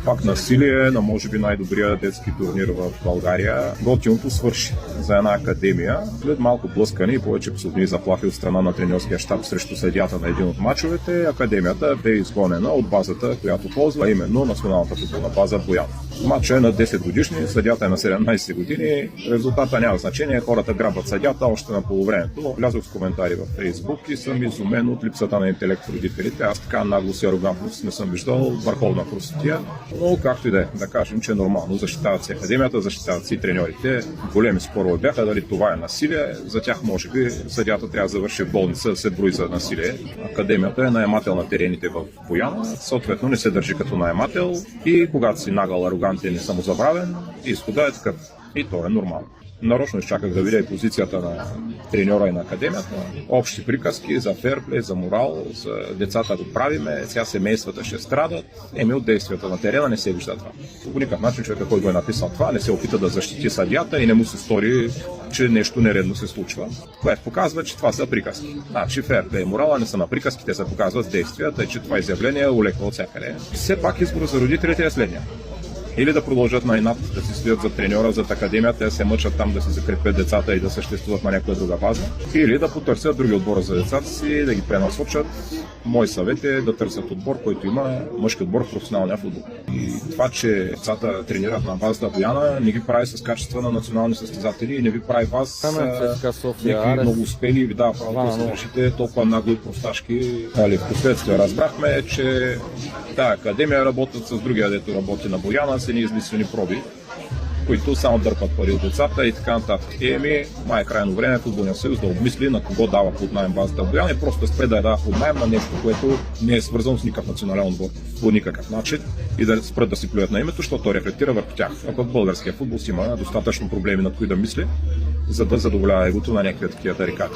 Пак насилие на може би най-добрия детски турнир в България. Готиното свърши за една академия. След малко блъскане и повече псовни заплахи от страна на треньорския щаб срещу съдията на един от мачовете, академията бе изгонена от базата, която ползва, именно Националната футболна база Боян. Матчът е на 10 годишни, съдята е на 17 години, резултата няма значение, хората грабват съдята още на полувремето. Влязох в коментари във Фейсбук и съм изумен от липсата на интелект в родителите. Аз така наглост и арогантност не съм виждал, върховна простотия, но както и да кажем, че е нормално, защитават се академията, защитават се и треньорите. Големи спорове бяха дали това е насилие, за тях може би съдята трябва да завърши в болница, да се брои за насилие. Академията е наемател на терените в Бояна, съответно не се държи като наемател и когато си нагъл, арогантен и самозабравен, изхода е такъв. И то е нормално. Нарочно изчаках да видя и позицията на треньора и на академията. Общи приказки за ферплей, за морал, за децата го правиме, сега семействата ще страдат. От действията на терена не се вижда това. По никакъв начин човека, който го е написал това, не се опита да защити съдията и не му се стори, че нещо нередно се случва. Което показва, че това са приказки. Значи ферплей и морала не са на приказки, те се показват с действия, тъй че това изявление е улекло от всякъде. Все пак избор за родителите е следния. Или да продължат на инат да си стоят за треньора, за академията, да се мъчат там да се закрепят децата и да съществуват на някоя друга база. Или да потърсят други отбора за децата си, да ги пренасочат. Мой съвет е да търсят отбор, който има мъжки отбор в професионалния футбол. И това, че децата тренират на базата Бояна, не ги прави с качества на национални състезатели и не ви прави вас някакви много успели и ви дава право да се държите толкова нагло и просташки. Впоследствие разбрахме, че академия работят с другия, дето работи на Бояна, с едни измислени проби, които само дърпат пари от децата и така нататък. Май е крайно време Футболния съюз да обмисли на кого дава под наем базата Бояна и просто да спре да я дава под наем на нещо, което не е свързано с никакъв национален отбор по никакъв начин и да спрат да си плюят на името, защото то рефлектира върху тях. А пък българския футбол си има достатъчно проблеми, над които да мисли, за да задоволява егото на някакви такива тарикати.